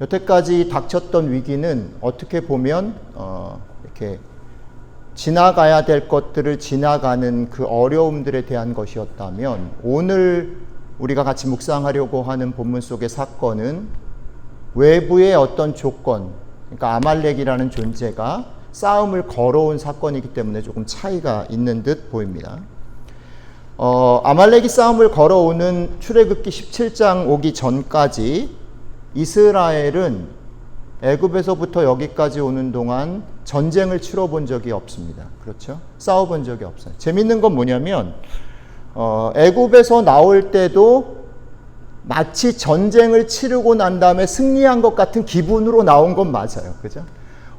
여태까지 닥쳤던 위기는 어떻게 보면 이렇게 지나가야 될 것들을 지나가는 그 어려움들에 대한 것이었다면, 오늘 우리가 같이 묵상하려고 하는 본문 속의 사건은 외부의 어떤 조건, 그러니까 아말렉이라는 존재가 싸움을 걸어온 사건이기 때문에 조금 차이가 있는 듯 보입니다. 아말렉이 싸움을 걸어오는 출애굽기 17장 오기 전까지 이스라엘은 애굽에서부터 여기까지 오는 동안 전쟁을 치러본 적이 없습니다. 그렇죠? 싸워본 적이 없어요. 재밌는 건 뭐냐면 애굽에서 나올 때도 마치 전쟁을 치르고 난 다음에 승리한 것 같은 기분으로 나온 건 맞아요. 그죠?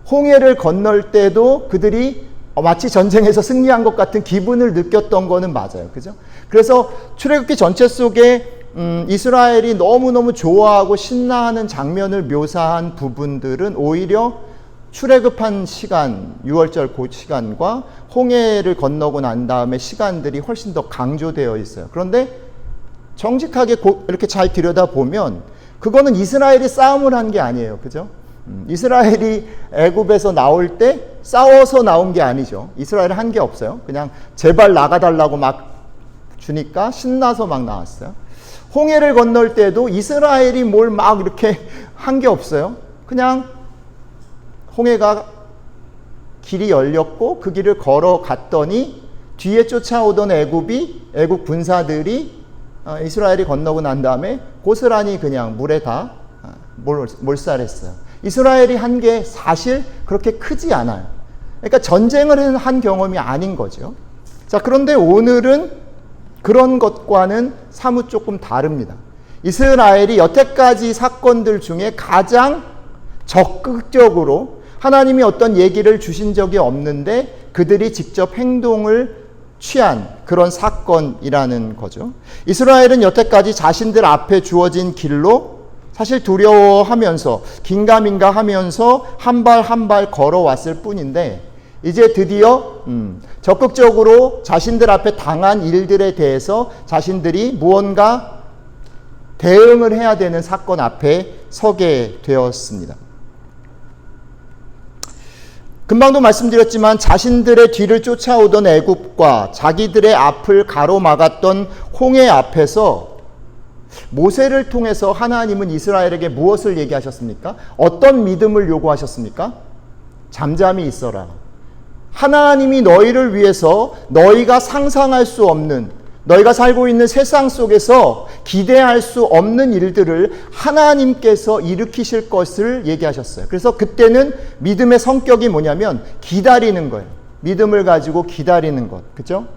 홍해를 건널 때도 그들이 마치 전쟁에서 승리한 것 같은 기분을 느꼈던 거는 맞아요. 그죠? 그래서 출애굽기 전체 속에 이스라엘이 너무너무 좋아하고 신나하는 장면을 묘사한 부분들은 오히려 출애굽한 시간, 6월절 그 시간과 홍해를 건너고 난 다음에 시간들이 훨씬 더 강조되어 있어요. 그런데 정직하게 이렇게 잘 들여다보면 그거는 이스라엘이 싸움을 한 게 아니에요. 그죠? 이스라엘이 애굽에서 나올 때 싸워서 나온 게 아니죠. 이스라엘이 한 게 없어요. 그냥 제발 나가달라고 막 주니까 신나서 막 나왔어요. 홍해를 건널 때도 이스라엘이 뭘 막 이렇게 한 게 없어요. 그냥 홍해가 길이 열렸고 그 길을 걸어갔더니 뒤에 쫓아오던 애굽 군사들이 이스라엘이 건너고 난 다음에 고스란히 그냥 물에 다 몰살했어요. 이스라엘이 한 게 사실 그렇게 크지 않아요. 그러니까 전쟁을 한 경험이 아닌 거죠. 자, 그런데 오늘은 그런 것과는 사뭇 조금 다릅니다. 이스라엘이 여태까지 사건들 중에 가장 적극적으로 하나님이 어떤 얘기를 주신 적이 없는데 그들이 직접 행동을 취한 그런 사건이라는 거죠. 이스라엘은 여태까지 자신들 앞에 주어진 길로 사실 두려워하면서 긴가민가 하면서 한 발 한 발 걸어왔을 뿐인데, 이제 드디어 적극적으로 자신들 앞에 당한 일들에 대해서 자신들이 무언가 대응을 해야 되는 사건 앞에 서게 되었습니다. 금방도 말씀드렸지만 자신들의 뒤를 쫓아오던 애굽과 자기들의 앞을 가로막았던 홍해 앞에서 모세를 통해서 하나님은 이스라엘에게 무엇을 얘기하셨습니까? 어떤 믿음을 요구하셨습니까? 잠잠히 있어라. 하나님이 너희를 위해서 너희가 상상할 수 없는, 너희가 살고 있는 세상 속에서 기대할 수 없는 일들을 하나님께서 일으키실 것을 얘기하셨어요. 그래서 그때는 믿음의 성격이 뭐냐면 기다리는 거예요. 믿음을 가지고 기다리는 것. 그죠?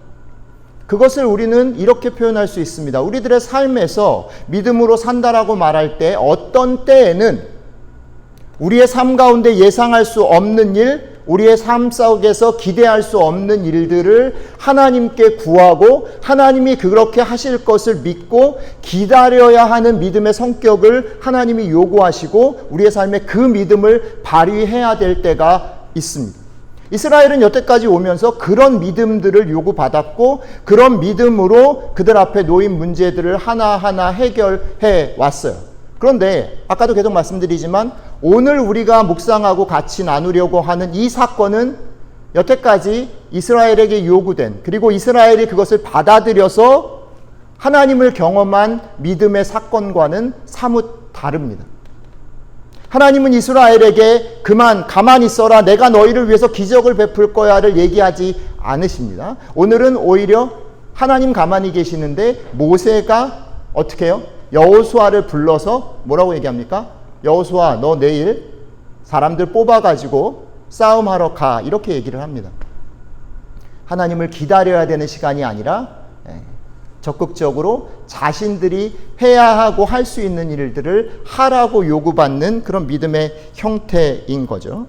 그것을 우리는 이렇게 표현할 수 있습니다. 우리들의 삶에서 믿음으로 산다라고 말할 때 어떤 때에는 우리의 삶 가운데 예상할 수 없는 일, 우리의 삶 속에서 기대할 수 없는 일들을 하나님께 구하고 하나님이 그렇게 하실 것을 믿고 기다려야 하는 믿음의 성격을 하나님이 요구하시고 우리의 삶에 그 믿음을 발휘해야 될 때가 있습니다. 이스라엘은 여태까지 오면서 그런 믿음들을 요구받았고 그런 믿음으로 그들 앞에 놓인 문제들을 하나하나 해결해 왔어요. 그런데 아까도 계속 말씀드리지만 오늘 우리가 묵상하고 같이 나누려고 하는 이 사건은 여태까지 이스라엘에게 요구된, 그리고 이스라엘이 그것을 받아들여서 하나님을 경험한 믿음의 사건과는 사뭇 다릅니다. 하나님은 이스라엘에게 그만 가만히 있어라, 내가 너희를 위해서 기적을 베풀 거야를 얘기하지 않으십니다. 오늘은 오히려 하나님 가만히 계시는데 모세가 어떻게 해요? 여호수아를 불러서 뭐라고 얘기합니까? 여호수아, 너 내일 사람들 뽑아가지고 싸움하러 가, 이렇게 얘기를 합니다. 하나님을 기다려야 되는 시간이 아니라 적극적으로 자신들이 해야 하고 할 수 있는 일들을 하라고 요구받는 그런 믿음의 형태인 거죠.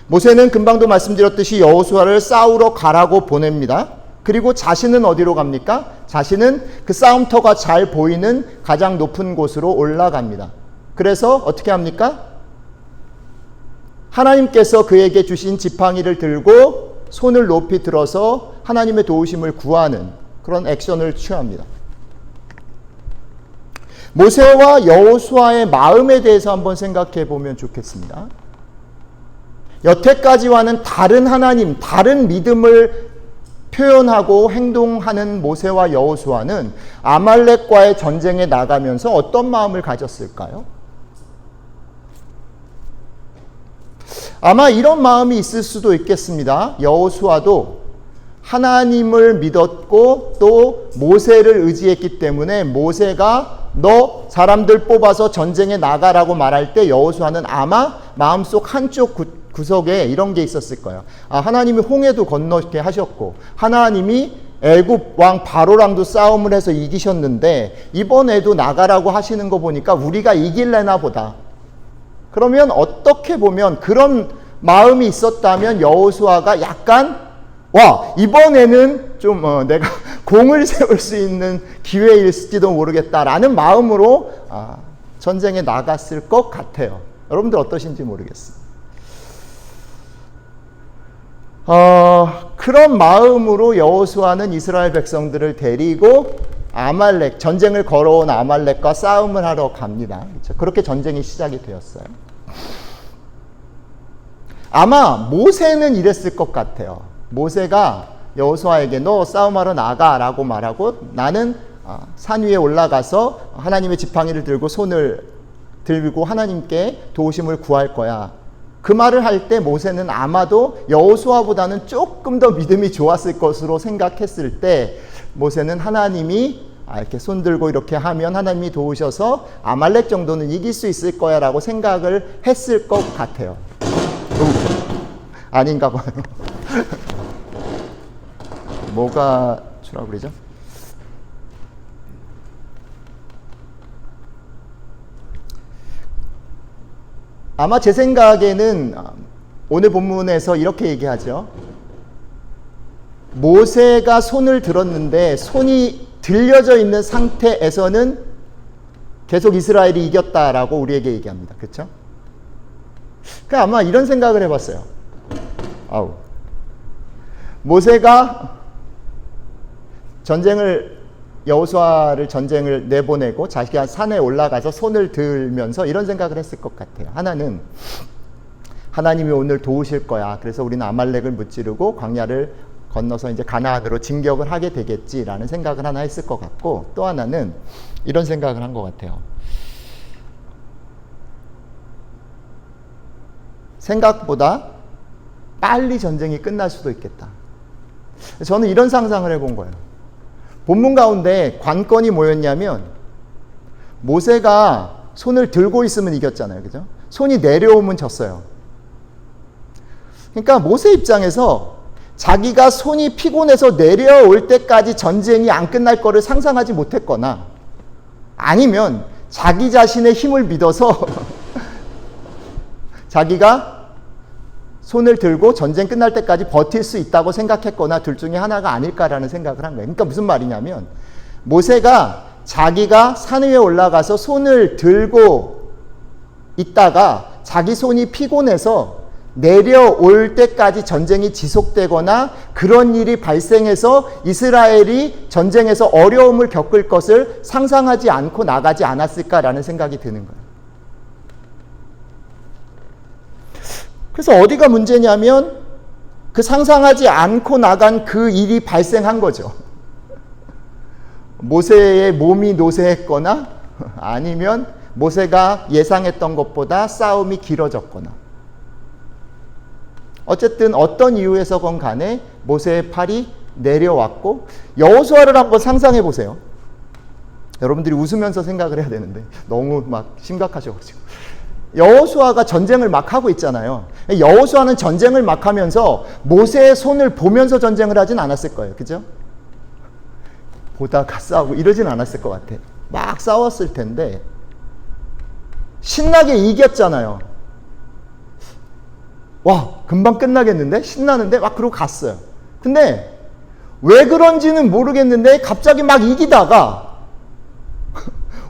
모세는 금방도 말씀드렸듯이 여호수아를 싸우러 가라고 보냅니다. 그리고 자신은 어디로 갑니까? 자신은 그 싸움터가 잘 보이는 가장 높은 곳으로 올라갑니다. 그래서 어떻게 합니까? 하나님께서 그에게 주신 지팡이를 들고 손을 높이 들어서 하나님의 도우심을 구하는 그런 액션을 취합니다. 모세와 여호수아의 마음에 대해서 한번 생각해 보면 좋겠습니다. 여태까지와는 다른 하나님, 다른 믿음을 표현하고 행동하는 모세와 여호수아는 아말렉과의 전쟁에 나가면서 어떤 마음을 가졌을까요? 아마 이런 마음이 있을 수도 있겠습니다. 여호수아도 하나님을 믿었고 또 모세를 의지했기 때문에 모세가 너 사람들 뽑아서 전쟁에 나가라고 말할 때 여호수아는 아마 마음속 한쪽 구석에 이런 게 있었을 거예요. 하나님이 홍해도 건너게 하셨고 하나님이 애굽 왕 바로랑도 싸움을 해서 이기셨는데 이번에도 나가라고 하시는 거 보니까 우리가 이길래나 보다. 그러면 어떻게 보면 그런 마음이 있었다면 여호수아가 약간 이번에는 좀 내가 공을 세울 수 있는 기회일지도 모르겠다라는 마음으로 전쟁에 나갔을 것 같아요. 여러분들 어떠신지 모르겠어요. 그런 마음으로 여호수아는 이스라엘 백성들을 데리고 아말렉, 전쟁을 걸어온 아말렉과 싸움을 하러 갑니다. 그렇죠? 그렇게 전쟁이 시작이 되었어요. 아마 모세는 이랬을 것 같아요. 모세가 여호수아에게 너 싸움하러 나가라고 말하고 나는 산 위에 올라가서 하나님의 지팡이를 들고 손을 들고 하나님께 도우심을 구할 거야. 그 말을 할 때 모세는 아마도 여호수아보다는 조금 더 믿음이 좋았을 것으로 생각했을 때 모세는 하나님이 이렇게 손 들고 이렇게 하면 하나님이 도우셔서 아말렉 정도는 이길 수 있을 거야 라고 생각을 했을 것 같아요. 아닌가 봐요. 뭐가 트러블이죠? 아마 제 생각에는 오늘 본문에서 이렇게 얘기하죠. 모세가 손을 들었는데 손이 들려져 있는 상태에서는 계속 이스라엘이 이겼다라고 우리에게 얘기합니다. 그렇죠? 그러니까 아마 이런 생각을 해봤어요. 모세가 여호수아를 전쟁을 내보내고 자기가 산에 올라가서 손을 들면서 이런 생각을 했을 것 같아요. 하나는 하나님이 오늘 도우실 거야. 그래서 우리는 아말렉을 무찌르고 광야를 건너서 이제 가나안으로 진격을 하게 되겠지라는 생각을 하나 했을 것 같고, 또 하나는 이런 생각을 한 것 같아요. 생각보다 빨리 전쟁이 끝날 수도 있겠다. 저는 이런 상상을 해본 거예요. 본문 가운데 관건이 뭐였냐면 모세가 손을 들고 있으면 이겼잖아요. 그죠? 손이 내려오면 졌어요. 그러니까 모세 입장에서 자기가 손이 피곤해서 내려올 때까지 전쟁이 안 끝날 거를 상상하지 못했거나 아니면 자기 자신의 힘을 믿어서 자기가 손을 들고 전쟁 끝날 때까지 버틸 수 있다고 생각했거나 둘 중에 하나가 아닐까라는 생각을 한 거예요. 그러니까 무슨 말이냐면 모세가 자기가 산 위에 올라가서 손을 들고 있다가 자기 손이 피곤해서 내려올 때까지 전쟁이 지속되거나 그런 일이 발생해서 이스라엘이 전쟁에서 어려움을 겪을 것을 상상하지 않고 나가지 않았을까라는 생각이 드는 거예요. 그래서 어디가 문제냐면 그 상상하지 않고 나간 그 일이 발생한 거죠. 모세의 몸이 노쇠했거나 아니면 모세가 예상했던 것보다 싸움이 길어졌거나 어쨌든 어떤 이유에서건 간에 모세의 팔이 내려왔고 여호수아를 한번 상상해 보세요. 여러분들이 웃으면서 생각을 해야 되는데 너무 막 심각하셔가지고 여호수아가 전쟁을 막 하고 있잖아요. 여호수아는 전쟁을 막 하면서 모세의 손을 보면서 전쟁을 하진 않았을 거예요. 그죠? 보다가 싸우고 이러진 않았을 것 같아. 막 싸웠을 텐데 신나게 이겼잖아요. 와, 금방 끝나겠는데? 신나는데? 막 그러고 갔어요. 근데 왜 그런지는 모르겠는데 갑자기 막 이기다가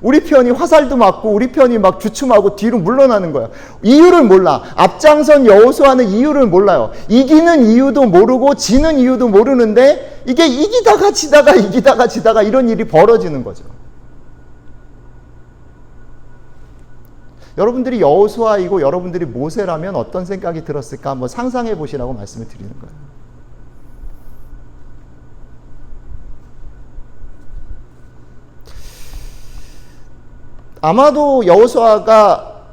우리 편이 화살도 맞고 우리 편이 막 주춤하고 뒤로 물러나는 거야. 이유를 몰라. 앞장선 여호수아는 이유를 몰라요. 이기는 이유도 모르고 지는 이유도 모르는데 이게 이기다가 지다가 이기다가 지다가 이런 일이 벌어지는 거죠. 여러분들이 여호수아이고 여러분들이 모세라면 어떤 생각이 들었을까 한번 상상해 보시라고 말씀을 드리는 거예요. 아마도 여호수아가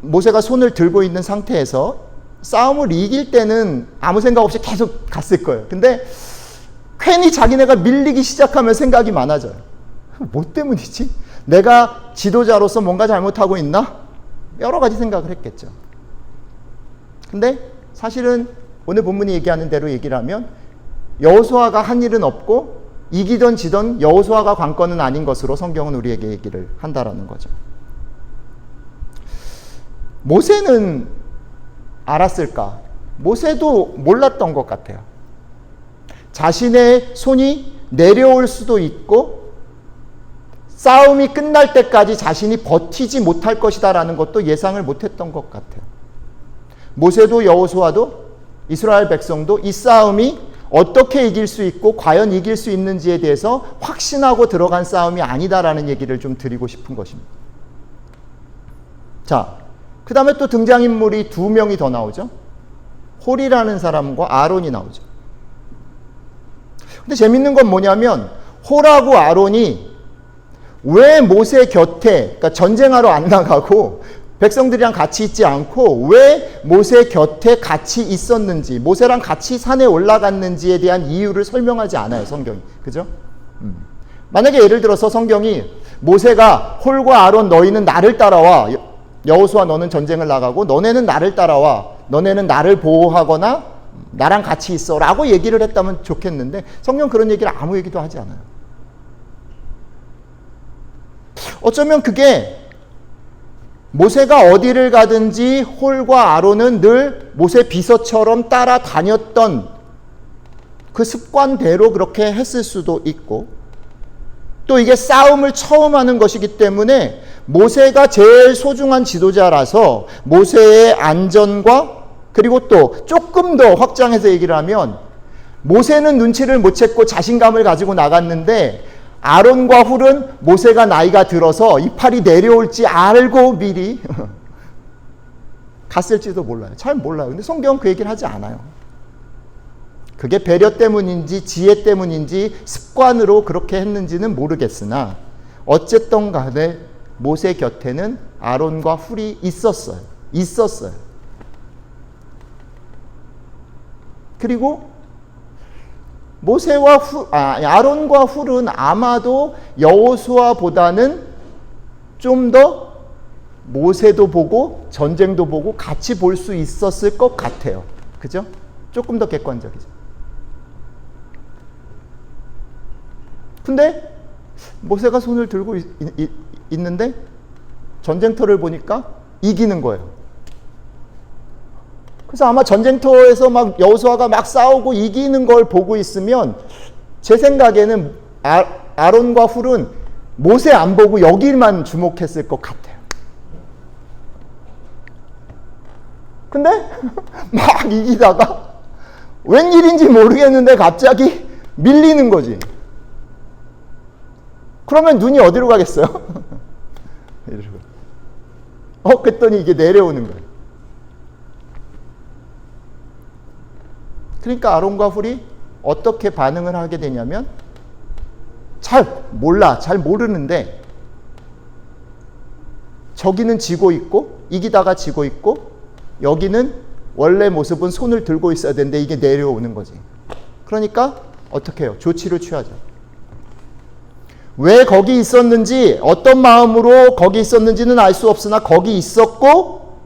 모세가 손을 들고 있는 상태에서 싸움을 이길 때는 아무 생각 없이 계속 갔을 거예요. 근데 괜히 자기네가 밀리기 시작하면 생각이 많아져요. 뭐 때문이지? 내가 지도자로서 뭔가 잘못하고 있나? 여러 가지 생각을 했겠죠. 근데 사실은 오늘 본문이 얘기하는 대로 얘기를 하면 여호수아가 한 일은 없고 이기던 지던 여호수아가 관건은 아닌 것으로 성경은 우리에게 얘기를 한다라는 거죠. 모세는 알았을까? 모세도 몰랐던 것 같아요. 자신의 손이 내려올 수도 있고 싸움이 끝날 때까지 자신이 버티지 못할 것이다라는 것도 예상을 못했던 것 같아요. 모세도 여호수아도 이스라엘 백성도 이 싸움이 어떻게 이길 수 있고 과연 이길 수 있는지에 대해서 확신하고 들어간 싸움이 아니다라는 얘기를 좀 드리고 싶은 것입니다. 자, 그 다음에 또 등장인물이 두 명이 더 나오죠. 홀이라는 사람과 아론이 나오죠. 근데 재밌는 건 뭐냐면 홀하고 아론이 왜 모세 곁에, 그러니까 전쟁하러 안 나가고 백성들이랑 같이 있지 않고 왜 모세 곁에 같이 있었는지, 모세랑 같이 산에 올라갔는지에 대한 이유를 설명하지 않아요, 성경이. 그죠? 만약에 예를 들어서 성경이 모세가 홀과 아론 너희는 나를 따라와, 여호수아 너는 전쟁을 나가고 너네는 나를 따라와, 너네는 나를 보호하거나 나랑 같이 있어 라고 얘기를 했다면 좋겠는데 성경 그런 얘기를 아무 얘기도 하지 않아요. 어쩌면 그게 모세가 어디를 가든지 홀과 아론은 늘 모세 비서처럼 따라다녔던 그 습관대로 그렇게 했을 수도 있고, 또 이게 싸움을 처음 하는 것이기 때문에 모세가 제일 소중한 지도자라서 모세의 안전과 그리고 또 조금 더 확장해서 얘기를 하면 모세는 눈치를 못 챘고 자신감을 가지고 나갔는데 아론과 훌은 모세가 나이가 들어서 이 팔이 내려올지 알고 미리 갔을지도 몰라요. 잘 몰라요. 근데 성경은 그 얘기를 하지 않아요. 그게 배려 때문인지 지혜 때문인지 습관으로 그렇게 했는지는 모르겠으나 어쨌든 간에 모세 곁에는 아론과 훌이 있었어요. 그리고 아론과 훌은 아마도 여호수아보다는 좀 더 모세도 보고 전쟁도 보고 같이 볼 수 있었을 것 같아요. 그죠? 조금 더 객관적이죠. 근데 모세가 손을 들고 있는데 전쟁터를 보니까 이기는 거예요. 그래서 아마 전쟁터에서 막 여호수아가 막 싸우고 이기는 걸 보고 있으면 제 생각에는 아론과 훌은 모세 안 보고 여기만 주목했을 것 같아요. 근데 막 이기다가 웬일인지 모르겠는데 갑자기 밀리는 거지. 그러면 눈이 어디로 가겠어요? 그랬더니 이게 내려오는 거예요. 그러니까 아론과 훌이 어떻게 반응을 하게 되냐면 잘 모르는데 저기는 지고 있고 이기다가 지고 있고 여기는 원래 모습은 손을 들고 있어야 되는데 이게 내려오는 거지. 그러니까 어떻게 해요? 조치를 취하죠. 왜 거기 있었는지 어떤 마음으로 거기 있었는지는 알 수 없으나 거기 있었고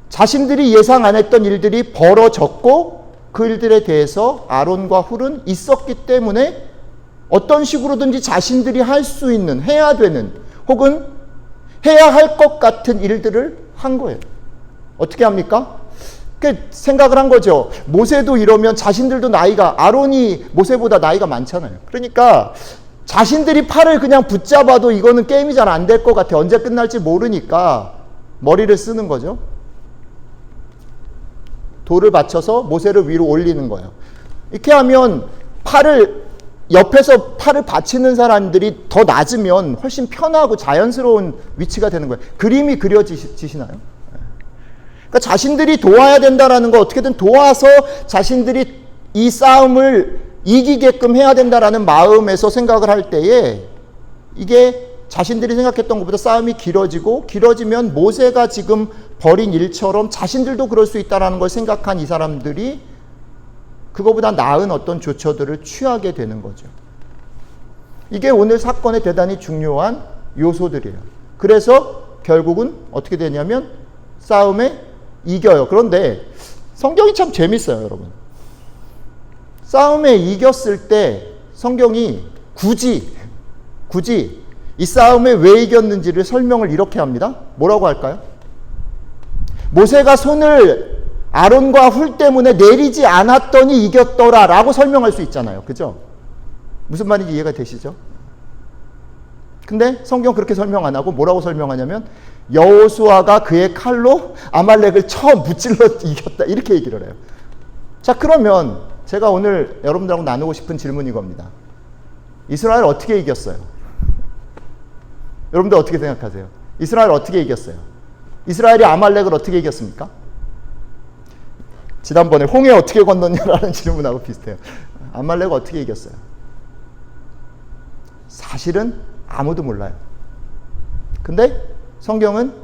자신들이 예상 안 했던 일들이 벌어졌고 그 일들에 대해서 아론과 훌은 있었기 때문에 어떤 식으로든지 자신들이 할 수 있는, 해야 되는 혹은 해야 할 것 같은 일들을 한 거예요. 어떻게 합니까? 생각을 한 거죠. 모세도 이러면 자신들도 아론이 모세보다 나이가 많잖아요. 그러니까 자신들이 팔을 그냥 붙잡아도 이거는 게임이 잘 안 될 것 같아. 언제 끝날지 모르니까 머리를 쓰는 거죠. 돌을 받쳐서 모세를 위로 올리는 거예요. 이렇게 하면 팔을 옆에서 팔을 받치는 사람들이 더 낮으면 훨씬 편하고 자연스러운 위치가 되는 거예요. 그림이 그려지시나요? 그러니까 자신들이 도와야 된다라는 거, 어떻게든 도와서 자신들이 이 싸움을 이기게끔 해야 된다라는 마음에서 생각을 할 때에 이게 자신들이 생각했던 것보다 싸움이 길어지면 모세가 지금 벌인 일처럼 자신들도 그럴 수 있다는 걸 생각한 이 사람들이 그거보다 나은 어떤 조처들을 취하게 되는 거죠. 이게 오늘 사건의 대단히 중요한 요소들이에요. 그래서 결국은 어떻게 되냐면 싸움에 이겨요. 그런데 성경이 참 재밌어요, 여러분. 싸움에 이겼을 때 성경이 굳이 이 싸움에 왜 이겼는지를 설명을 이렇게 합니다. 뭐라고 할까요? 모세가 손을 아론과 훌 때문에 내리지 않았더니 이겼더라 라고 설명할 수 있잖아요. 그죠? 무슨 말인지 이해가 되시죠? 근데 성경 그렇게 설명 안 하고 뭐라고 설명하냐면 여호수아가 그의 칼로 아말렉을 처음 무찔러 이겼다 이렇게 얘기를 해요. 자, 그러면 제가 오늘 여러분들하고 나누고 싶은 질문이 겁니다. 이스라엘 어떻게 이겼어요? 여러분들 어떻게 생각하세요? 이스라엘 어떻게 이겼어요? 이스라엘이 아말렉을 어떻게 이겼습니까? 지난번에 홍해 어떻게 건넜냐라는 질문하고 비슷해요. 아말렉을 어떻게 이겼어요? 사실은 아무도 몰라요. 근데 성경은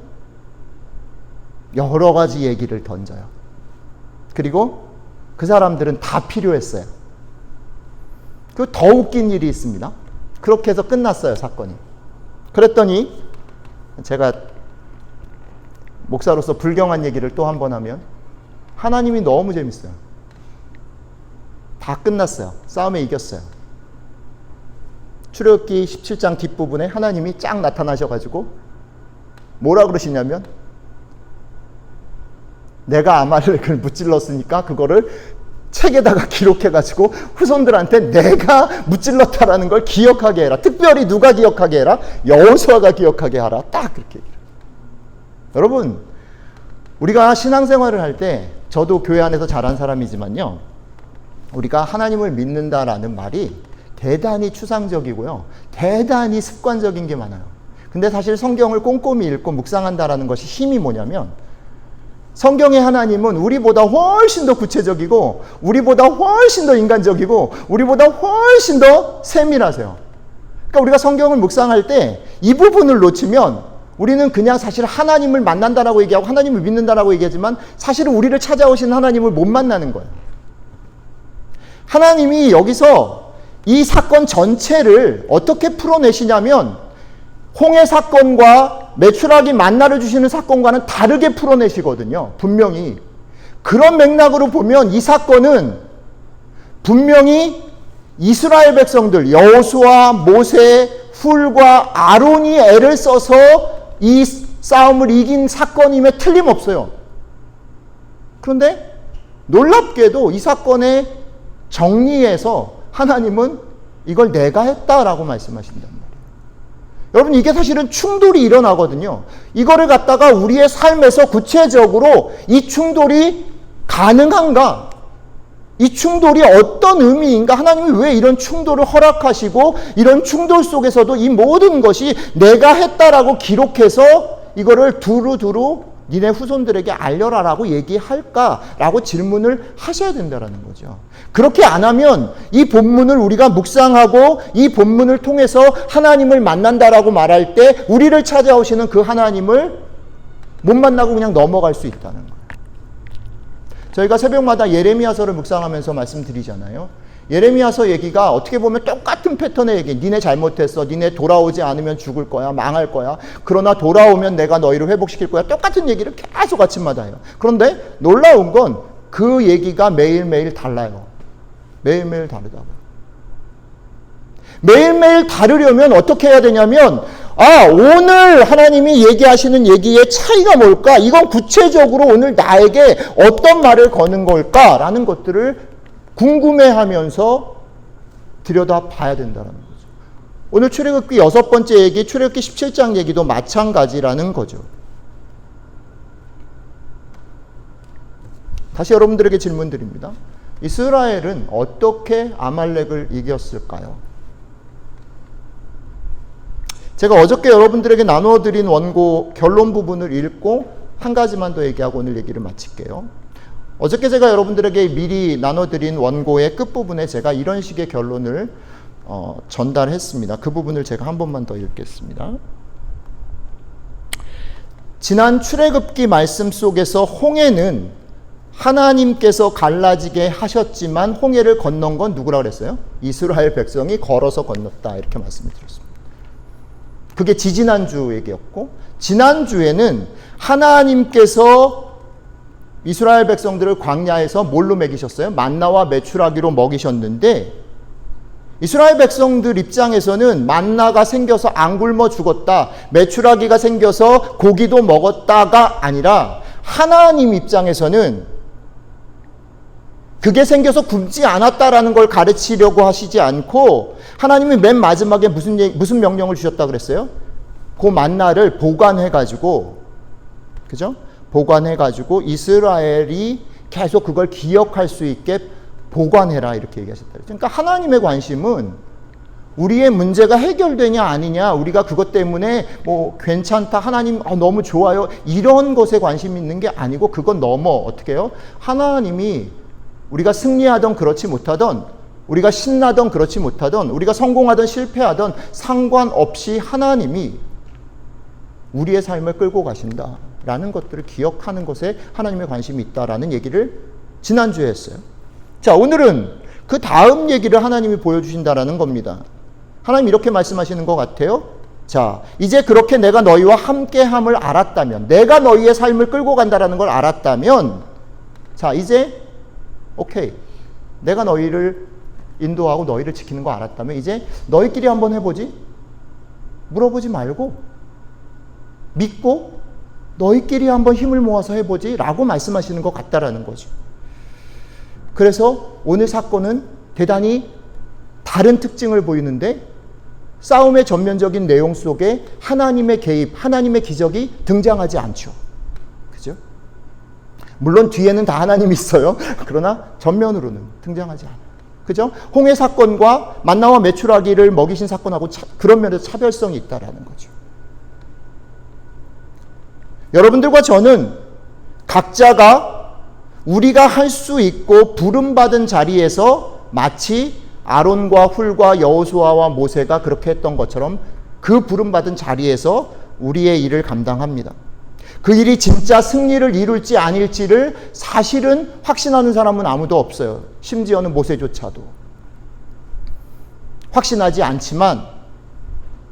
여러 가지 얘기를 던져요. 그리고 그 사람들은 다 필요했어요. 그리고 더 웃긴 일이 있습니다. 그렇게 해서 끝났어요, 사건이. 그랬더니 제가 목사로서 불경한 얘기를 또 한 번 하면 하나님이 너무 재밌어요. 다 끝났어요. 싸움에 이겼어요. 출애굽기 17장 뒷부분에 하나님이 쫙 나타나셔가지고 뭐라 그러시냐면 내가 아말렉을 무찔렀으니까 그거를 책에다가 기록해가지고 후손들한테 내가 무찔렀다라는 걸 기억하게 해라. 특별히 누가 기억하게 해라? 여호수아가 기억하게 하라. 딱 그렇게 얘기해요. 여러분, 우리가 신앙생활을 할 때 저도 교회 안에서 자란 사람이지만요, 우리가 하나님을 믿는다라는 말이 대단히 추상적이고요, 대단히 습관적인 게 많아요. 근데 사실 성경을 꼼꼼히 읽고 묵상한다라는 것이 힘이 뭐냐면 성경의 하나님은 우리보다 훨씬 더 구체적이고 우리보다 훨씬 더 인간적이고 우리보다 훨씬 더 세밀하세요. 그러니까 우리가 성경을 묵상할 때 이 부분을 놓치면 우리는 그냥 사실 하나님을 만난다라고 얘기하고 하나님을 믿는다라고 얘기하지만 사실은 우리를 찾아오신 하나님을 못 만나는 거예요. 하나님이 여기서 이 사건 전체를 어떻게 풀어내시냐면 홍해 사건과 메추라기 만나를 주시는 사건과는 다르게 풀어내시거든요. 분명히. 그런 맥락으로 보면 이 사건은 분명히 이스라엘 백성들, 여호수아, 모세, 훌과 아론이 애를 써서 이 싸움을 이긴 사건임에 틀림없어요. 그런데 놀랍게도 이 사건의 정리에서 하나님은 이걸 내가 했다라고 말씀하신단 말이에요. 여러분, 이게 사실은 충돌이 일어나거든요. 이거를 갖다가 우리의 삶에서 구체적으로 이 충돌이 가능한가? 이 충돌이 어떤 의미인가? 하나님이 왜 이런 충돌을 허락하시고 이런 충돌 속에서도 이 모든 것이 내가 했다라고 기록해서 이거를 두루두루 니네 후손들에게 알려라라고 얘기할까라고 질문을 하셔야 된다는 거죠. 그렇게 안 하면 이 본문을 우리가 묵상하고 이 본문을 통해서 하나님을 만난다라고 말할 때 우리를 찾아오시는 그 하나님을 못 만나고 그냥 넘어갈 수 있다는 거예요. 저희가 새벽마다 예레미야서를 묵상하면서 말씀드리잖아요. 예레미야서 얘기가 어떻게 보면 똑같은 패턴의 얘기. 니네 잘못했어. 니네 돌아오지 않으면 죽을 거야. 망할 거야. 그러나 돌아오면 내가 너희를 회복시킬 거야. 똑같은 얘기를 계속 아침마다 해요. 그런데 놀라운 건 그 얘기가 매일매일 달라요. 매일매일 다르다고요. 매일매일 다르려면 어떻게 해야 되냐면 오늘 하나님이 얘기하시는 얘기의 차이가 뭘까? 이건 구체적으로 오늘 나에게 어떤 말을 거는 걸까라는 것들을 궁금해하면서 들여다봐야 된다는 거죠. 오늘 출애굽기 6번째 얘기, 출애굽기 17장 얘기도 마찬가지라는 거죠. 다시 여러분들에게 질문 드립니다. 이스라엘은 어떻게 아말렉을 이겼을까요? 제가 어저께 여러분들에게 나누어드린 원고 결론 부분을 읽고 한 가지만 더 얘기하고 오늘 얘기를 마칠게요. 어저께 제가 여러분들에게 미리 나눠드린 원고의 끝부분에 제가 이런 식의 결론을 전달했습니다. 그 부분을 제가 한 번만 더 읽겠습니다. 지난 출애굽기 말씀 속에서 홍해는 하나님께서 갈라지게 하셨지만 홍해를 건넌 건 누구라고 그랬어요? 이스라엘 백성이 걸어서 건넜다, 이렇게 말씀을 드렸습니다. 그게 지지난주 얘기였고, 지난주에는 하나님께서 이스라엘 백성들을 광야에서 뭘로 먹이셨어요? 만나와 메추라기로 먹이셨는데, 이스라엘 백성들 입장에서는 만나가 생겨서 안 굶어 죽었다, 메추라기가 생겨서 고기도 먹었다가 아니라 하나님 입장에서는 그게 생겨서 굶지 않았다라는 걸 가르치려고 하시지 않고, 하나님이 맨 마지막에 무슨 명령을 주셨다 그랬어요? 그 만나를 보관해가지고, 그죠? 보관해가지고 이스라엘이 계속 그걸 기억할 수 있게 보관해라, 이렇게 얘기하셨다. 그러니까 하나님의 관심은 우리의 문제가 해결되냐 아니냐, 우리가 그것 때문에 뭐 괜찮다, 하나님 너무 좋아요, 이런 것에 관심이 있는 게 아니고, 그건 넘어 어떻게 해요? 하나님이 우리가 승리하던 그렇지 못하던, 우리가 신나던 그렇지 못하던, 우리가 성공하던 실패하던 상관없이 하나님이 우리의 삶을 끌고 가신다라는 것들을 기억하는 것에 하나님의 관심이 있다라는 얘기를 지난주에 했어요. 자, 오늘은 그 다음 얘기를 하나님이 보여주신다라는 겁니다. 하나님 이렇게 말씀하시는 것 같아요. 자, 이제 그렇게 내가 너희와 함께함을 알았다면, 내가 너희의 삶을 끌고 간다라는 걸 알았다면, 자, 이제 오케이, 내가 너희를 인도하고 너희를 지키는 거 알았다면 이제 너희끼리 한번 해보지? 물어보지 말고 믿고 너희끼리 한번 힘을 모아서 해보지? 라고 말씀하시는 것 같다라는 거죠. 그래서 오늘 사건은 대단히 다른 특징을 보이는데, 싸움의 전면적인 내용 속에 하나님의 개입, 하나님의 기적이 등장하지 않죠. 그죠? 물론 뒤에는 다 하나님이 있어요. 그러나 전면으로는 등장하지 않아요. 그죠? 홍해 사건과 만나와 메추라기를 먹이신 사건하고 그런 면에서 차별성이 있다라는 거죠. 여러분들과 저는 각자가 우리가 할 수 있고 부름받은 자리에서 마치 아론과 훌과 여호수아와 모세가 그렇게 했던 것처럼 그 부름받은 자리에서 우리의 일을 감당합니다. 그 일이 진짜 승리를 이룰지 아닐지를 사실은 확신하는 사람은 아무도 없어요. 심지어는 모세조차도. 확신하지 않지만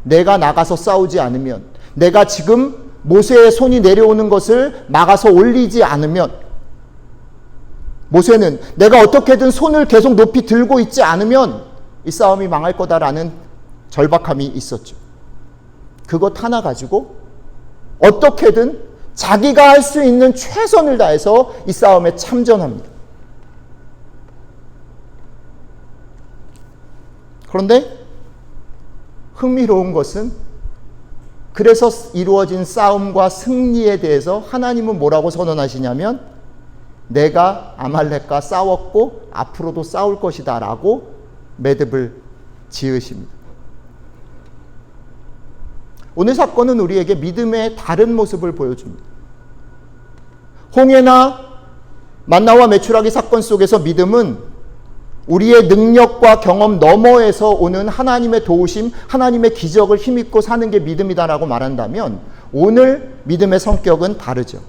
내가 나가서 싸우지 않으면, 내가 지금 모세의 손이 내려오는 것을 막아서 올리지 않으면, 모세는 내가 어떻게든 손을 계속 높이 들고 있지 않으면 이 싸움이 망할 거다라는 절박함이 있었죠. 그것 하나 가지고 어떻게든 자기가 할 수 있는 최선을 다해서 이 싸움에 참전합니다. 그런데 흥미로운 것은, 그래서 이루어진 싸움과 승리에 대해서 하나님은 뭐라고 선언하시냐면, 내가 아말렉과 싸웠고 앞으로도 싸울 것이다 라고 매듭을 지으십니다. 오늘 사건은 우리에게 믿음의 다른 모습을 보여줍니다. 홍해나 만나와 메추라기 사건 속에서 믿음은 우리의 능력과 경험 너머에서 오는 하나님의 도우심, 하나님의 기적을 힘입고 사는 게 믿음이다라고 말한다면, 오늘 믿음의 성격은 다르죠.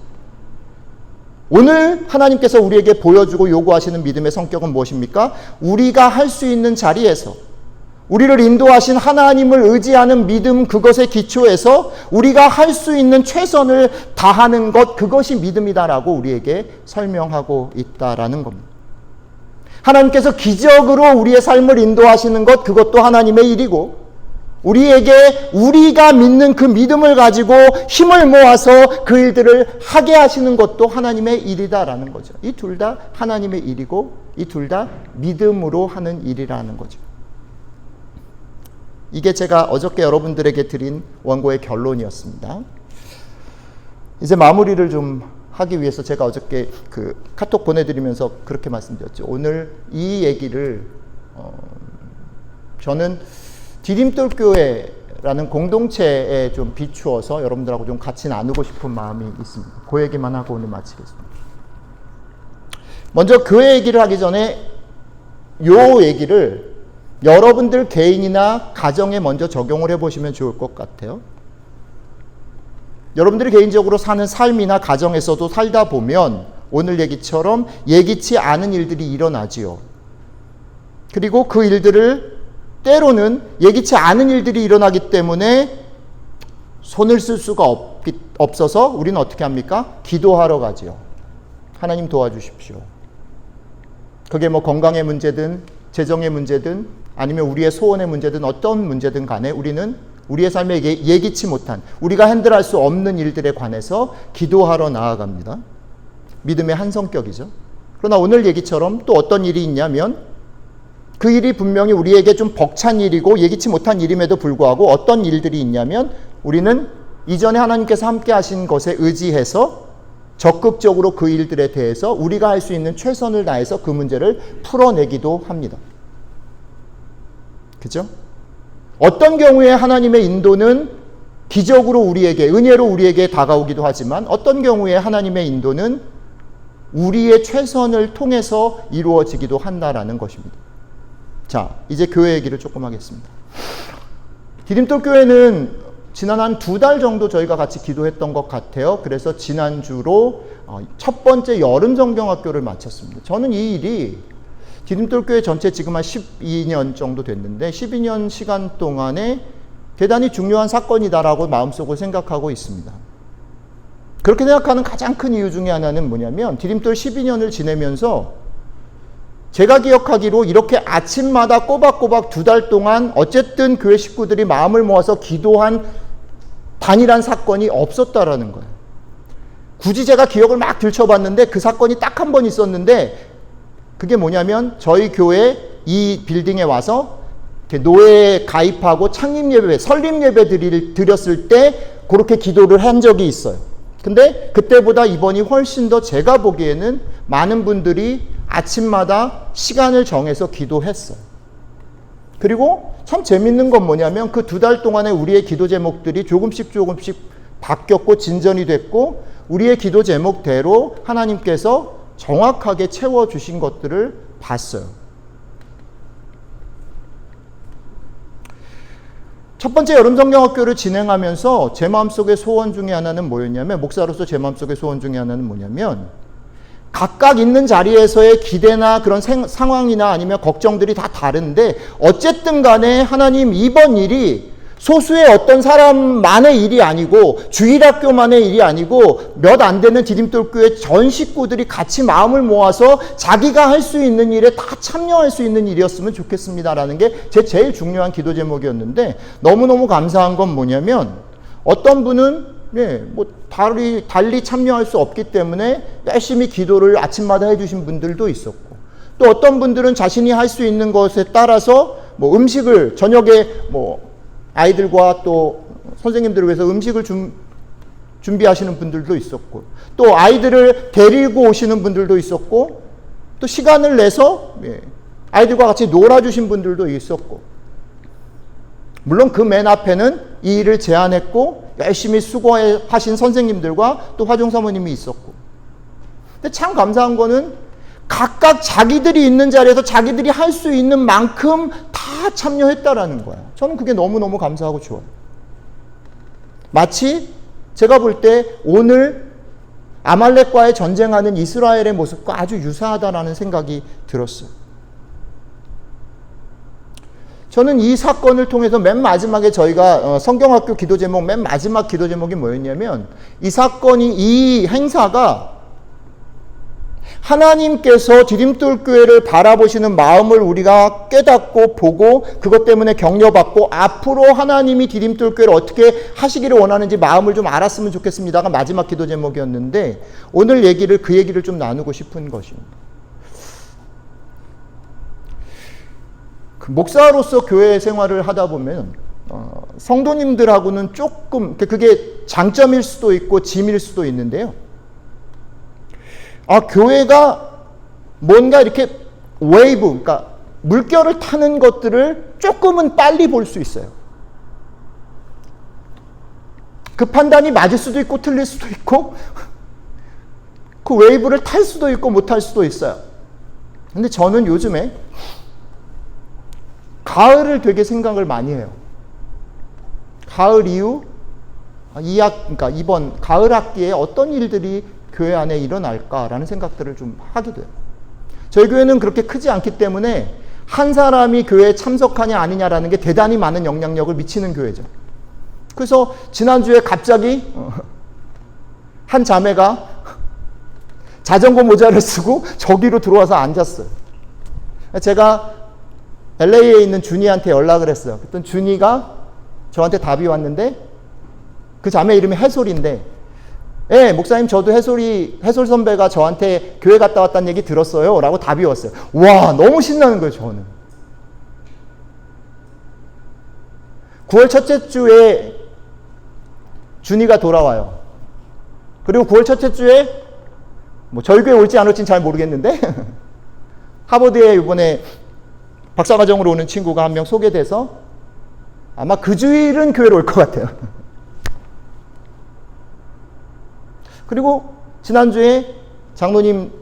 오늘 하나님께서 우리에게 보여주고 요구하시는 믿음의 성격은 무엇입니까? 우리가 할 수 있는 자리에서 우리를 인도하신 하나님을 의지하는 믿음, 그것에 기초해서 우리가 할 수 있는 최선을 다하는 것, 그것이 믿음이다라고 우리에게 설명하고 있다라는 겁니다. 하나님께서 기적으로 우리의 삶을 인도하시는 것, 그것도 하나님의 일이고, 우리에게 우리가 믿는 그 믿음을 가지고 힘을 모아서 그 일들을 하게 하시는 것도 하나님의 일이다라는 거죠. 이 둘 다 하나님의 일이고, 이 둘 다 믿음으로 하는 일이라는 거죠. 이게 제가 어저께 여러분들에게 드린 원고의 결론이었습니다. 이제 마무리를 좀 하기 위해서 제가 어저께 그 카톡 보내드리면서 그렇게 말씀드렸죠. 오늘 이 얘기를 저는 디딤돌교회라는 공동체에 좀 비추어서 여러분들하고 좀 같이 나누고 싶은 마음이 있습니다. 그 얘기만 하고 오늘 마치겠습니다. 먼저 교회 얘기를 하기 전에 요 얘기를 여러분들 개인이나 가정에 먼저 적용을 해보시면 좋을 것 같아요. 여러분들이 개인적으로 사는 삶이나 가정에서도 살다 보면 오늘 얘기처럼 예기치 않은 일들이 일어나지요. 그리고 그 일들을 때로는 예기치 않은 일들이 일어나기 때문에 손을 쓸 수가 없어서 우리는 어떻게 합니까? 기도하러 가지요. 하나님 도와주십시오. 그게 뭐 건강의 문제든 재정의 문제든 아니면 우리의 소원의 문제든 어떤 문제든 간에 우리는 우리의 삶에 예기치 못한 우리가 핸들할 수 없는 일들에 관해서 기도하러 나아갑니다. 믿음의 한 성격이죠. 그러나 오늘 얘기처럼 또 어떤 일이 있냐면 그 일이 분명히 우리에게 좀 벅찬 일이고 예기치 못한 일임에도 불구하고 어떤 일들이 있냐면 우리는 이전에 하나님께서 함께 하신 것에 의지해서 적극적으로 그 일들에 대해서 우리가 할 수 있는 최선을 다해서 그 문제를 풀어내기도 합니다. 그죠? 어떤 경우에 하나님의 인도는 기적으로 우리에게, 은혜로 우리에게 다가오기도 하지만 어떤 경우에 하나님의 인도는 우리의 최선을 통해서 이루어지기도 한다라는 것입니다. 자, 이제 교회 얘기를 조금 하겠습니다. 디딤돌교회는 지난 한 2달 정도 저희가 같이 기도했던 것 같아요. 그래서 지난주로 첫 번째 여름 성경학교를 마쳤습니다. 저는 이 일이 디딤돌교회 전체 지금 한 12년 정도 됐는데 12년 시간 동안에 대단히 중요한 사건이다라고 마음속으로 생각하고 있습니다. 그렇게 생각하는 가장 큰 이유 중에 하나는 뭐냐면 디딤돌 12년을 지내면서 제가 기억하기로 이렇게 아침마다 꼬박꼬박 2달 동안 어쨌든 교회 식구들이 마음을 모아서 기도한 단일한 사건이 없었다라는 거예요. 굳이 제가 기억을 막 들춰봤는데 그 사건이 딱 한 번 있었는데 그게 뭐냐면 저희 교회 이 빌딩에 와서 노예에 가입하고 창립예배, 설립예배 드렸을 때 그렇게 기도를 한 적이 있어요. 근데 그때보다 이번이 훨씬 더 제가 보기에는 많은 분들이 아침마다 시간을 정해서 기도했어요. 그리고 참 재밌는 건 뭐냐면 그 2달 동안에 우리의 기도 제목들이 조금씩 바뀌었고 진전이 됐고 우리의 기도 제목대로 하나님께서 정확하게 채워주신 것들을 봤어요. 첫 번째 여름 성경학교를 진행하면서 제 마음속의 소원 중에 하나는 뭐였냐면 목사로서 제 마음속의 소원 중에 하나는 뭐냐면 각각 있는 자리에서의 기대나 그런 상황이나 아니면 걱정들이 다 다른데 어쨌든 간에 하나님 이번 일이 소수의 어떤 사람만의 일이 아니고 주일학교만의 일이 아니고 몇 안 되는 디딤돌교회 전 식구들이 같이 마음을 모아서 자기가 할 수 있는 일에 다 참여할 수 있는 일이었으면 좋겠습니다라는 게 제 제일 중요한 기도 제목이었는데 너무너무 감사한 건 뭐냐면 어떤 분은 달리 참여할 수 없기 때문에 열심히 기도를 아침마다 해주신 분들도 있었고 또 어떤 분들은 자신이 할 수 있는 것에 따라서 음식을 저녁에 아이들과 또 선생님들을 위해서 음식을 준비하시는 분들도 있었고 또 아이들을 데리고 오시는 분들도 있었고 또 시간을 내서 아이들과 같이 놀아주신 분들도 있었고 물론 그 맨 앞에는 이 일을 제안했고 열심히 수고하신 선생님들과 또 화종 사모님이 있었고 근데 참 감사한 거는 각각 자기들이 있는 자리에서 자기들이 할 수 있는 만큼 다 참여했다라는 거예요. 저는 그게 너무너무 감사하고 좋아요. 마치 제가 볼 때 오늘 아말렉과의 전쟁하는 이스라엘의 모습과 아주 유사하다라는 생각이 들었어요. 저는 이 사건을 통해서 맨 마지막에 저희가 성경학교 기도 제목 맨 마지막 기도 제목이 뭐였냐면 이 사건이 이 행사가 하나님께서 디딤돌교회를 바라보시는 마음을 우리가 깨닫고 보고 그것 때문에 격려받고 앞으로 하나님이 디딤돌교회를 어떻게 하시기를 원하는지 마음을 좀 알았으면 좋겠습니다가 마지막 기도 제목이었는데 오늘 그 얘기를 좀 나누고 싶은 것입니다. 목사로서 교회 생활을 하다 보면 성도님들하고는 조금 그게 장점일 수도 있고 짐일 수도 있는데요. 교회가 뭔가 이렇게 웨이브, 그러니까 물결을 타는 것들을 조금은 빨리 볼 수 있어요. 그 판단이 맞을 수도 있고 틀릴 수도 있고 그 웨이브를 탈 수도 있고 못 탈 수도 있어요. 근데 저는 요즘에 가을을 되게 생각을 많이 해요. 가을 이후 그러니까 이번 가을 학기에 어떤 일들이 교회 안에 일어날까라는 생각들을 좀 하게 돼요. 저희 교회는 그렇게 크지 않기 때문에 한 사람이 교회에 참석하냐 아니냐라는 게 대단히 많은 영향력을 미치는 교회죠. 그래서 지난주에 갑자기 한 자매가 자전거 모자를 쓰고 저기로 들어와서 앉았어요. 제가 LA에 있는 준이한테 연락을 했어요. 그랬더니 준이가 저한테 답이 왔는데 그 자매 이름이 해솔인데 예, 목사님 저도 해솔 선배가 저한테 교회 갔다 왔다는 얘기 들었어요 라고 답이 왔어요. 와, 너무 신나는 거예요. 저는 9월 첫째 주에 준이가 돌아와요. 그리고 9월 첫째 주에 저희 교회 올지 안 올지는 잘 모르겠는데 하버드에 이번에 박사과정으로 오는 친구가 한 명 소개돼서 아마 그 주일은 교회로 올 것 같아요. 그리고 지난주에 장로님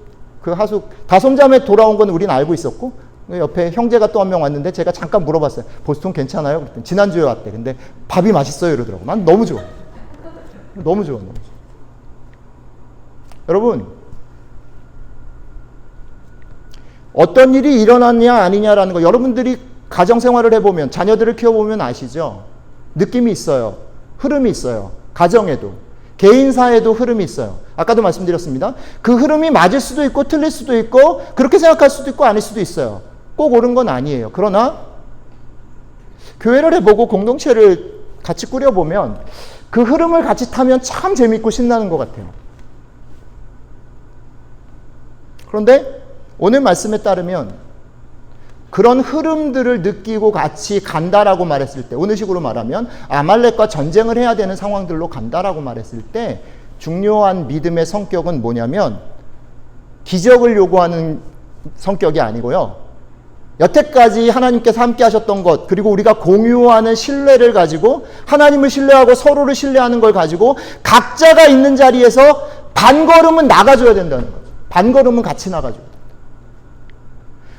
그 하숙 다솜자매 돌아온 건 우리는 알고 있었고 옆에 형제가 또 한 명 왔는데 제가 잠깐 물어봤어요. 보스턴 괜찮아요? 그랬더니 지난주에 왔대. 근데 밥이 맛있어요 이러더라고. 난 너무 좋아. 너무 좋아. 여러분, 어떤 일이 일어났냐 아니냐라는 거 여러분들이 가정생활을 해보면 자녀들을 키워보면 아시죠? 느낌이 있어요. 흐름이 있어요. 가정에도. 개인사에도 흐름이 있어요. 아까도 말씀드렸습니다. 그 흐름이 맞을 수도 있고 틀릴 수도 있고 그렇게 생각할 수도 있고 아닐 수도 있어요. 꼭 옳은 건 아니에요. 그러나 교회를 해보고 공동체를 같이 꾸려보면 그 흐름을 같이 타면 참 재밌고 신나는 것 같아요. 그런데 오늘 말씀에 따르면 그런 흐름들을 느끼고 같이 간다라고 말했을 때, 오늘 식으로 말하면 아말렉과 전쟁을 해야 되는 상황들로 간다라고 말했을 때 중요한 믿음의 성격은 뭐냐면 기적을 요구하는 성격이 아니고요. 여태까지 하나님께서 함께 하셨던 것, 그리고 우리가 공유하는 신뢰를 가지고 하나님을 신뢰하고 서로를 신뢰하는 걸 가지고 각자가 있는 자리에서 반걸음은 나가줘야 된다는 거죠. 반걸음은 같이 나가줘야 돼요.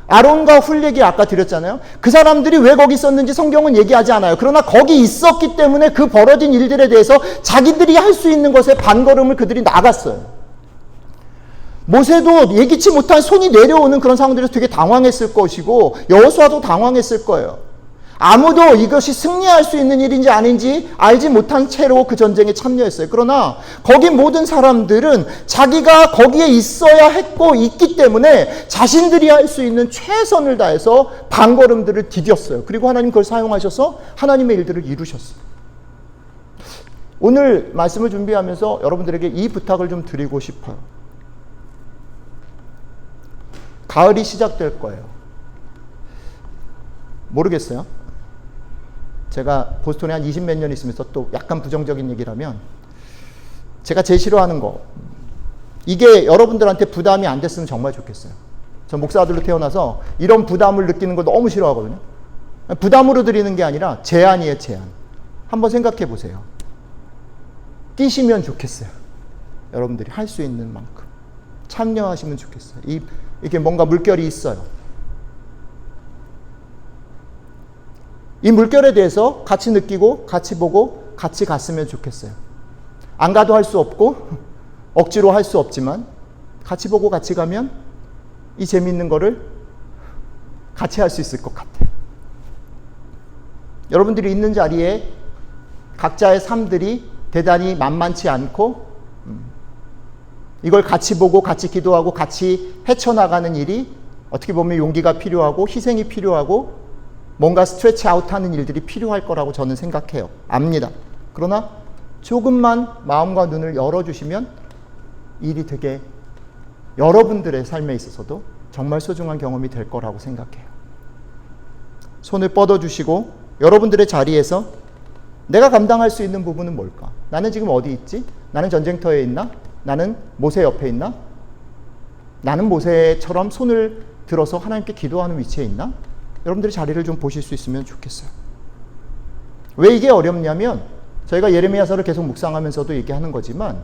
아론과 훌 얘기 아까 드렸잖아요. 그 사람들이 왜 거기 있었는지 성경은 얘기하지 않아요. 그러나 거기 있었기 때문에 그 벌어진 일들에 대해서 자기들이 할 수 있는 것에 반걸음을 그들이 나갔어요. 모세도 예기치 못한 손이 내려오는 그런 상황들에서 되게 당황했을 것이고 여호수아도 당황했을 거예요. 아무도 이것이 승리할 수 있는 일인지 아닌지 알지 못한 채로 그 전쟁에 참여했어요. 그러나 거기 모든 사람들은 자기가 거기에 있어야 했고 있기 때문에 자신들이 할 수 있는 최선을 다해서 반걸음들을 디뎠어요. 그리고 하나님 그걸 사용하셔서 하나님의 일들을 이루셨어요. 오늘 말씀을 준비하면서 여러분들에게 이 부탁을 좀 드리고 싶어요. 가을이 시작될 거예요. 모르겠어요. 제가 보스턴에 한 20몇 년 있으면서 또 약간 부정적인 얘기를 하면 제가 제일 싫어하는 거, 이게 여러분들한테 부담이 안 됐으면 정말 좋겠어요. 전 목사들로 태어나서 이런 부담을 느끼는 걸 너무 싫어하거든요. 부담으로 드리는 게 아니라 제안이에요. 제안. 한번 생각해 보세요. 뛰시면 좋겠어요. 여러분들이 할 수 있는 만큼 참여하시면 좋겠어요. 이게 뭔가 물결이 있어요. 이 물결에 대해서 같이 느끼고 같이 보고 같이 갔으면 좋겠어요. 안 가도 할 수 없고 억지로 할 수 없지만 같이 보고 같이 가면 이 재미있는 거를 같이 할 수 있을 것 같아요. 여러분들이 있는 자리에 각자의 삶들이 대단히 만만치 않고 이걸 같이 보고 같이 기도하고 같이 헤쳐나가는 일이 어떻게 보면 용기가 필요하고 희생이 필요하고 뭔가 스트레치 아웃하는 일들이 필요할 거라고 저는 생각해요. 압니다. 그러나 조금만 마음과 눈을 열어주시면 일이 되게 여러분들의 삶에 있어서도 정말 소중한 경험이 될 거라고 생각해요. 손을 뻗어주시고 여러분들의 자리에서 내가 감당할 수 있는 부분은 뭘까? 나는 지금 어디 있지? 나는 전쟁터에 있나? 나는 모세 옆에 있나? 나는 모세처럼 손을 들어서 하나님께 기도하는 위치에 있나? 여러분들이 자리를 좀 보실 수 있으면 좋겠어요. 왜 이게 어렵냐면 저희가 예레미야서를 계속 묵상하면서도 얘기하는 거지만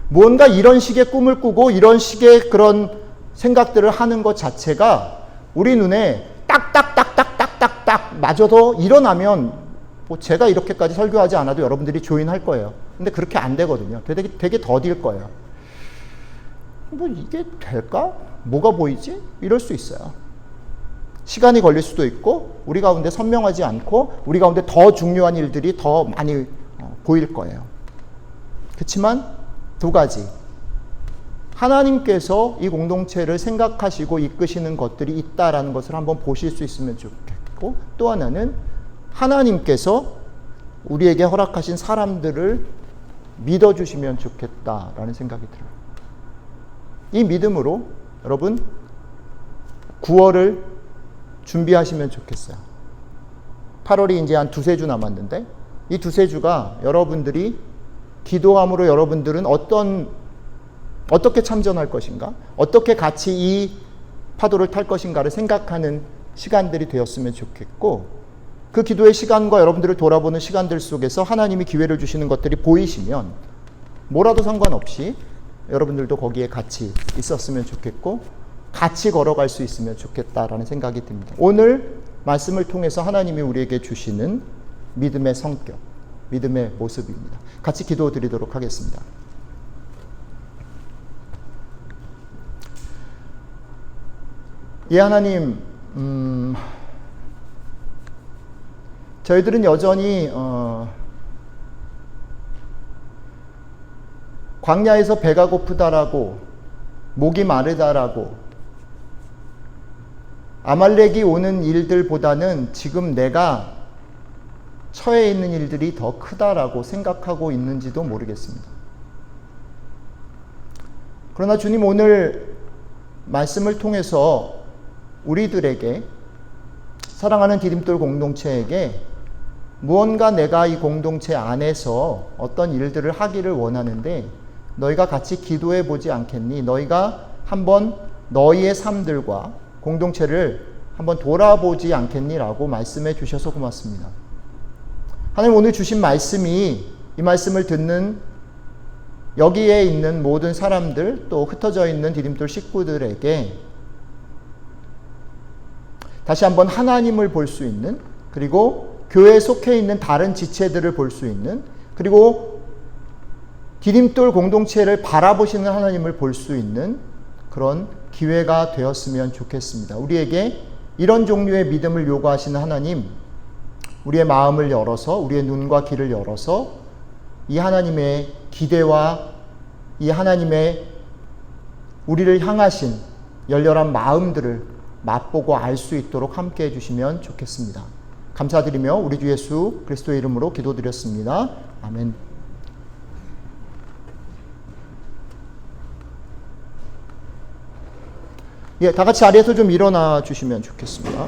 뭔가 이런 식의 꿈을 꾸고 이런 식의 그런 생각들을 하는 것 자체가 우리 눈에 딱딱딱딱딱딱딱 맞아서 일어나면 뭐 제가 이렇게까지 설교하지 않아도 여러분들이 조인할 거예요. 근데 그렇게 안 되거든요. 되게 더딜 거예요. 뭐 이게 될까? 뭐가 보이지? 이럴 수 있어요. 시간이 걸릴 수도 있고 우리 가운데 선명하지 않고 우리 가운데 더 중요한 일들이 더 많이 보일 거예요. 그렇지만 두 가지. 하나님께서 이 공동체를 생각하시고 이끄시는 것들이 있다라는 것을 한번 보실 수 있으면 좋겠고, 또 하나는 하나님께서 우리에게 허락하신 사람들을 믿어주시면 좋겠다라는 생각이 들어요. 이 믿음으로 여러분 9월을 준비하시면 좋겠어요. 8월이 이제 한 두세 주 남았는데 이 두세 주가 여러분들이 기도함으로 여러분들은 어떻게 참전할 것인가? 어떻게 같이 이 파도를 탈 것인가를 생각하는 시간들이 되었으면 좋겠고, 그 기도의 시간과 여러분들을 돌아보는 시간들 속에서 하나님이 기회를 주시는 것들이 보이시면 뭐라도 상관없이 여러분들도 거기에 같이 있었으면 좋겠고 같이 걸어갈 수 있으면 좋겠다라는 생각이 듭니다. 오늘 말씀을 통해서 하나님이 우리에게 주시는 믿음의 성격, 믿음의 모습입니다. 같이 기도 드리도록 하겠습니다. 예, 하나님, 저희들은 여전히 광야에서 배가 고프다라고, 목이 마르다라고, 아말렉이 오는 일들보다는 지금 내가 처해 있는 일들이 더 크다라고 생각하고 있는지도 모르겠습니다. 그러나 주님, 오늘 말씀을 통해서 우리들에게, 사랑하는 디딤돌 공동체에게 무언가 내가 이 공동체 안에서 어떤 일들을 하기를 원하는데 너희가 같이 기도해 보지 않겠니? 너희가 한번 너희의 삶들과 공동체를 한번 돌아보지 않겠니? 라고 말씀해 주셔서 고맙습니다. 하나님, 오늘 주신 말씀이, 이 말씀을 듣는 여기에 있는 모든 사람들, 또 흩어져 있는 디딤돌 식구들에게 다시 한번 하나님을 볼 수 있는, 그리고 교회에 속해 있는 다른 지체들을 볼 수 있는, 그리고 디딤돌 공동체를 바라보시는 하나님을 볼 수 있는 그런 기회가 되었으면 좋겠습니다. 우리에게 이런 종류의 믿음을 요구하시는 하나님, 우리의 마음을 열어서, 우리의 눈과 귀를 열어서 이 하나님의 기대와 이 하나님의 우리를 향하신 열렬한 마음들을 맛보고 알 수 있도록 함께 해주시면 좋겠습니다. 감사드리며 우리 주 예수 그리스도의 이름으로 기도드렸습니다. 아멘. 예, 다 같이 자리에서 좀 일어나 주시면 좋겠습니다.